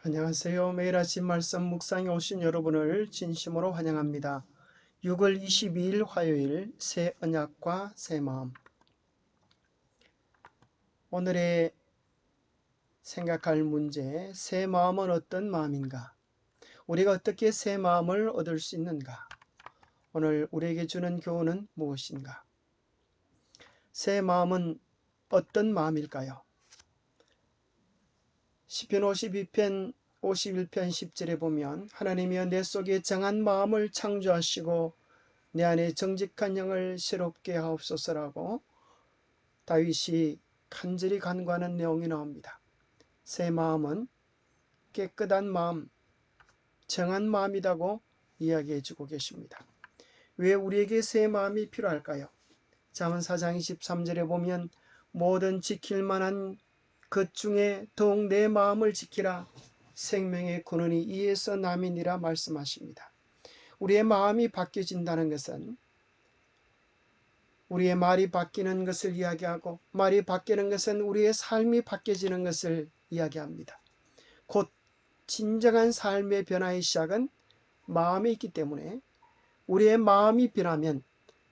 안녕하세요. 매일 아침 말씀 묵상에 오신 여러분을 진심으로 환영합니다. 6월 22일 화요일 새 언약과 새 마음. 오늘의 생각할 문제, 새 마음은 어떤 마음인가? 우리가 어떻게 새 마음을 얻을 수 있는가? 오늘 우리에게 주는 교훈은 무엇인가? 새 마음은 어떤 마음일까요? 시편 52편 51편 10절에 보면 하나님이여 내 속에 정한 마음을 창조하시고 내 안에 정직한 영을 새롭게 하옵소서라고 다윗이 간절히 간구하는 내용이 나옵니다. 새 마음은 깨끗한 마음, 정한 마음이라고 이야기해 주고 계십니다. 왜 우리에게 새 마음이 필요할까요? 잠언 4장 23절에 보면 모든 지킬 만한 것 중에 더욱 내 마음을 지키라 생명의 근원이 이에서 남이니라 말씀하십니다. 우리의 마음이 바뀌어진다는 것은 우리의 말이 바뀌는 것을 이야기하고, 말이 바뀌는 것은 우리의 삶이 바뀌어지는 것을 이야기합니다. 곧 진정한 삶의 변화의 시작은 마음에 있기 때문에 우리의 마음이 변하면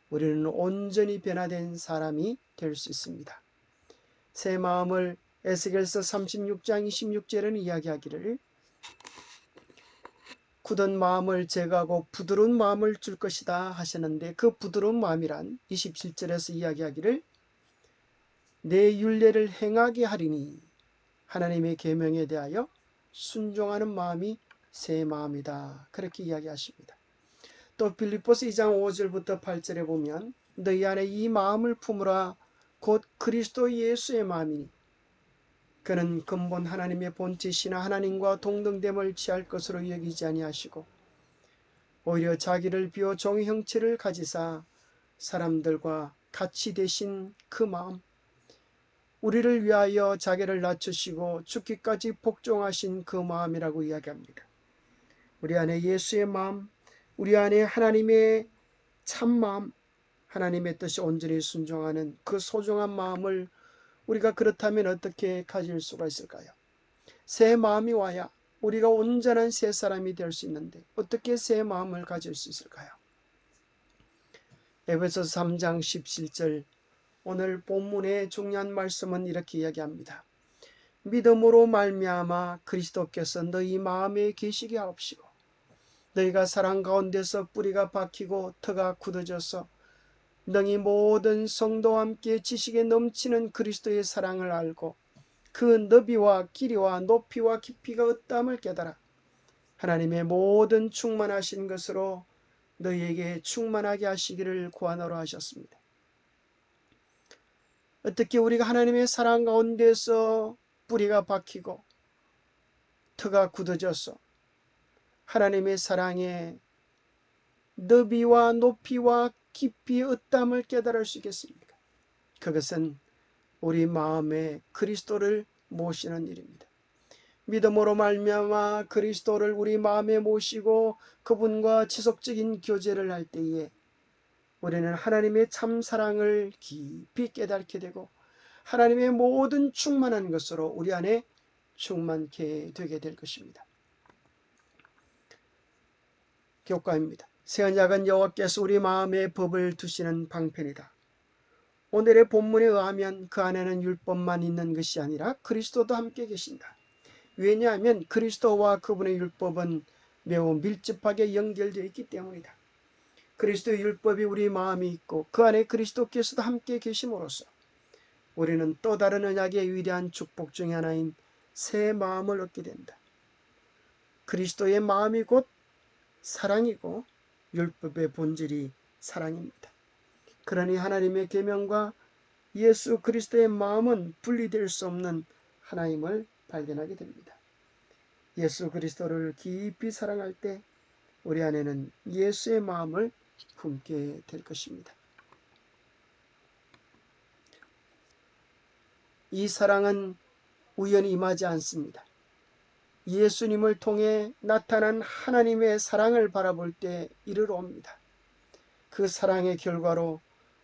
우리는 온전히 변화된 사람이 될 수 있습니다. 새 마음을 에스겔서 36장 26절에는 이야기하기를 굳은 마음을 제거하고 부드러운 마음을 줄 것이다 하시는데, 그 부드러운 마음이란 27절에서 이야기하기를 내 율례를 행하게 하리니 하나님의 계명에 대하여 순종하는 마음이 새 마음이다, 그렇게 이야기하십니다. 또 빌립보서 2장 5절부터 8절에 보면 너희 안에 이 마음을 품으라 곧 그리스도 예수의 마음이니 그는 근본 하나님의 본체시나 하나님과 동등됨을 취할 것으로 여기지 아니하시고 오히려 자기를 비워 종의 형체를 가지사 사람들과 같이 되신 그 마음, 우리를 위하여 자기를 낮추시고 죽기까지 복종하신 그 마음이라고 이야기합니다. 우리 안에 예수의 마음, 우리 안에 하나님의 참마음, 하나님의 뜻이 온전히 순종하는 그 소중한 마음을 우리가 그렇다면 어떻게 가질 수가 있을까요? 새 마음이 와야 우리가 온전한 새 사람이 될 수 있는데 어떻게 새 마음을 가질 수 있을까요? 에베소서 3장 17절, 오늘 본문의 중요한 말씀은 이렇게 이야기합니다. 믿음으로 말미암아 그리스도께서 너희 마음에 계시게 하옵시고 너희가 사랑 가운데서 뿌리가 박히고 터가 굳어져서 너희 모든 성도와 함께 지식에 넘치는 그리스도의 사랑을 알고 그 너비와 길이와 높이와 깊이가 어떠함을 깨달아 하나님의 모든 충만하신 것으로 너희에게 충만하게 하시기를 구하노라 하셨습니다. 어떻게 우리가 하나님의 사랑 가운데서 뿌리가 박히고 터가 굳어져서 하나님의 사랑에 너비와 높이와 깊이 어떠함을 깨달을 수 있겠습니까? 그것은 우리 마음에 그리스도를 모시는 일입니다. 믿음으로 말미암아 그리스도를 우리 마음에 모시고 그분과 지속적인 교제를 할 때에 우리는 하나님의 참 사랑을 깊이 깨닫게 되고 하나님의 모든 충만한 것으로 우리 안에 충만케 되게 될 것입니다. 교과입니다. 새 언약은 여호와께서 우리 마음에 법을 두시는 방편이다. 오늘의 본문에 의하면 그 안에는 율법만 있는 것이 아니라 그리스도도 함께 계신다. 왜냐하면 그리스도와 그분의 율법은 매우 밀접하게 연결되어 있기 때문이다. 그리스도의 율법이 우리 마음에 있고 그 안에 그리스도께서도 함께 계심으로써 우리는 또 다른 언약의 위대한 축복 중의 하나인 새 마음을 얻게 된다. 그리스도의 마음이 곧 사랑이고 율법의 본질이 사랑입니다. 그러니 하나님의 계명과 예수 그리스도의 마음은 분리될 수 없는 하나임을 발견하게 됩니다. 예수 그리스도를 깊이 사랑할 때 우리 안에는 예수의 마음을 품게 될 것입니다. 이 사랑은 우연히 임하지 않습니다. 예수님을 통해 나타난 하나님의 사랑을 바라볼 때 이르러 옵니다. 그 사랑의 결과로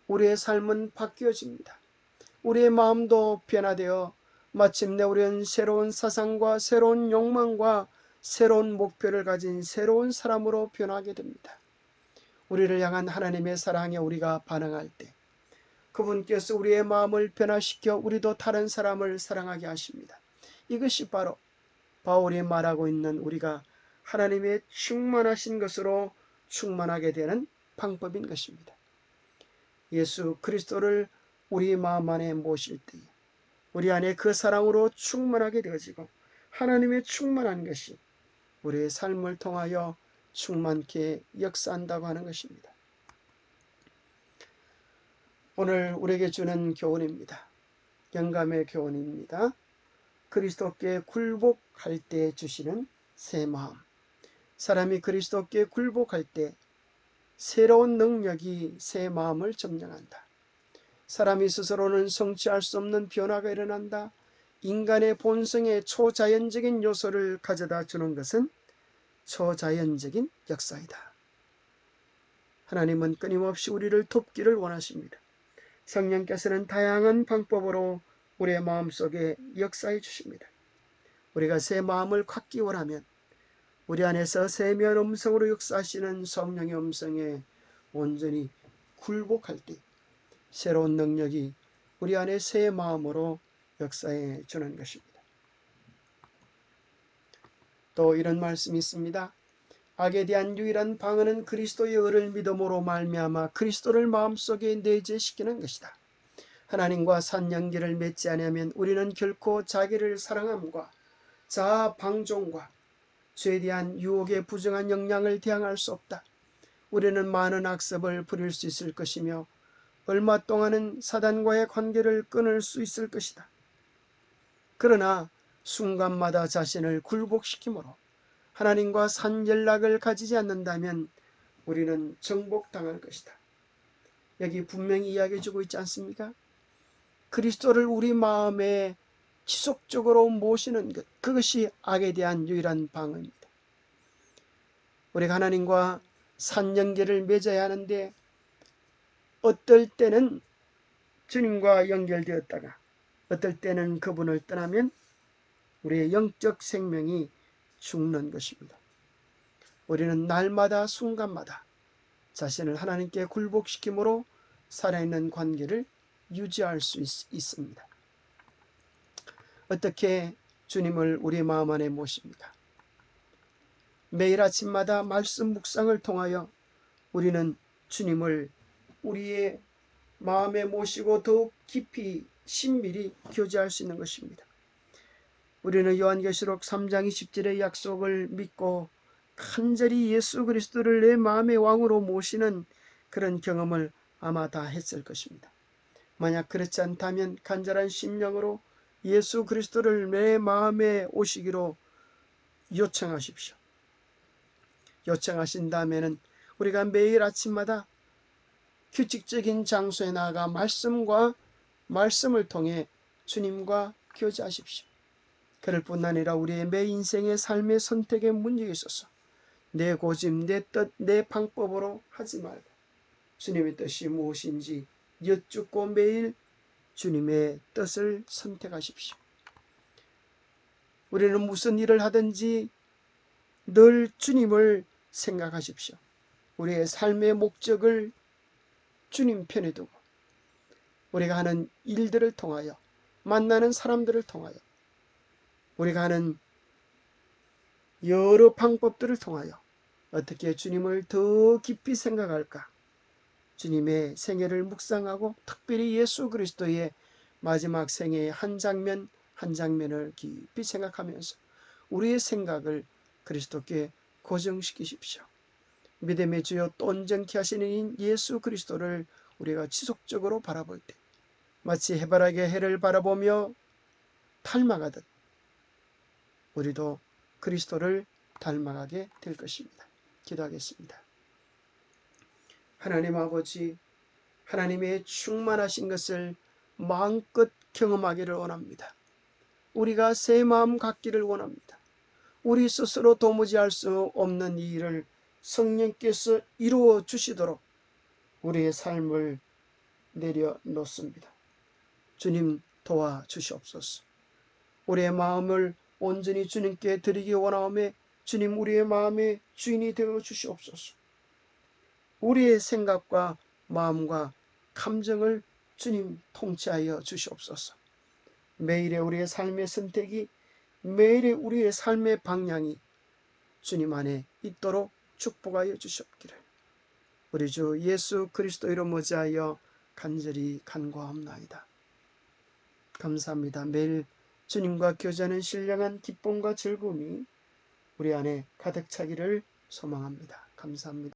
우리의 삶은 바뀌어집니다. 우리의 마음도 변화되어 마침내 우리는 새로운 사상과 새로운 욕망과 새로운 목표를 가진 새로운 사람으로 변하게 됩니다. 우리를 향한 하나님의 사랑에 우리가 반응할 때 그분께서 우리의 마음을 변화시켜 우리도 다른 사람을 사랑하게 하십니다. 이것이 바로 바울이 말하고 있는 우리가 하나님의 충만하신 것으로 충만하게 되는 방법인 것입니다. 예수 그리스도를 우리 마음 안에 모실 때 우리 안에 그 사랑으로 충만하게 되어지고 하나님의 충만한 것이 우리의 삶을 통하여 충만케 역사한다고 하는 것입니다. 오늘 우리에게 주는 교훈입니다. 영감의 교훈입니다. 그리스도께 굴복할 때 주시는 새 마음. 사람이 그리스도께 굴복할 때 새로운 능력이 새 마음을 점령한다. 사람이 스스로는 성취할 수 없는 변화가 일어난다. 인간의 본성의 초자연적인 요소를 가져다 주는 것은 초자연적인 역사이다. 하나님은 끊임없이 우리를 돕기를 원하십니다. 성령께서는 다양한 방법으로 우리의 마음속에 역사해 주십니다. 우리가 새 마음을 갖기 원하면 우리 안에서 세미한 음성으로 역사하시는 성령의 음성에 온전히 굴복할 때 새로운 능력이 우리 안에 새 마음으로 역사해 주는 것입니다. 또 이런 말씀이 있습니다. 악에 대한 유일한 방어는 그리스도의 의를 믿음으로 말미암아 그리스도를 마음속에 내재시키는 것이다. 하나님과 산 연계를 맺지 않으면 우리는 결코 자기를 사랑함과 자아 방종과 죄에 대한 유혹의 부정한 영향을 대항할 수 없다. 우리는 많은 악습을 부릴 수 있을 것이며 얼마 동안은 사단과의 관계를 끊을 수 있을 것이다. 그러나 순간마다 자신을 굴복시키므로 하나님과 산 연락을 가지지 않는다면 우리는 정복당할 것이다. 여기 분명히 이야기해 주고 있지 않습니까? 그리스도를 우리 마음에 지속적으로 모시는 것, 그것이 악에 대한 유일한 방어입니다. 우리가 하나님과 산 연계를 맺어야 하는데 어떨 때는 주님과 연결되었다가 어떨 때는 그분을 떠나면 우리의 영적 생명이 죽는 것입니다. 우리는 날마다 순간마다 자신을 하나님께 굴복시킴으로 살아있는 관계를 유지할 수 있습니다. 어떻게 주님을 우리 마음 안에 모십니까? 매일 아침마다 말씀 묵상을 통하여 우리는 주님을 우리의 마음에 모시고 더욱 깊이 신밀히 교제할 수 있는 것입니다. 우리는 요한계시록 3장 20절의 약속을 믿고 간절히 예수 그리스도를 내 마음의 왕으로 모시는 그런 경험을 아마 다 했을 것입니다. 만약 그렇지 않다면 간절한 심령으로 예수 그리스도를 내 마음에 오시기로 요청하십시오. 요청하신 다음에는 우리가 매일 아침마다 규칙적인 장소에 나아가 말씀을 통해 주님과 교제하십시오. 그럴 뿐 아니라 우리의 매 인생의 삶의 선택에 문제가 있어서 내 고집, 내 뜻, 내 방법으로 하지 말고 주님의 뜻이 무엇인지 여쭙고 매일 주님의 뜻을 선택하십시오. 우리는 무슨 일을 하든지 늘 주님을 생각하십시오. 우리의 삶의 목적을 주님 편에 두고 우리가 하는 일들을 통하여 만나는 사람들을 통하여 우리가 하는 여러 방법들을 통하여 어떻게 주님을 더 깊이 생각할까? 주님의 생애를 묵상하고 특별히 예수 그리스도의 마지막 생애의 한 장면 한 장면을 깊이 생각하면서 우리의 생각을 그리스도께 고정시키십시오. 믿음의 주여 또 온전케 하시는 예수 그리스도를 우리가 지속적으로 바라볼 때 마치 해바라기의 해를 바라보며 닮아가듯 우리도 그리스도를 닮아가게 될 것입니다. 기도하겠습니다. 하나님 아버지, 하나님의 충만하신 것을 마음껏 경험하기를 원합니다. 우리가 새 마음 갖기를 원합니다. 우리 스스로 도무지 할 수 없는 이 일을 성령께서 이루어 주시도록 우리의 삶을 내려놓습니다. 주님 도와주시옵소서. 우리의 마음을 온전히 주님께 드리기 원하오매 주님 우리의 마음의 주인이 되어 주시옵소서. 우리의 생각과 마음과 감정을 주님 통치하여 주시옵소서. 매일의 우리의 삶의 선택이, 매일의 우리의 삶의 방향이 주님 안에 있도록 축복하여 주시옵기를 우리 주 예수 그리스도 이름 의지하여 간절히 간구하옵나이다. 감사합니다. 매일 주님과 교제하는 신령한 기쁨과 즐거움이 우리 안에 가득 차기를 소망합니다. 감사합니다.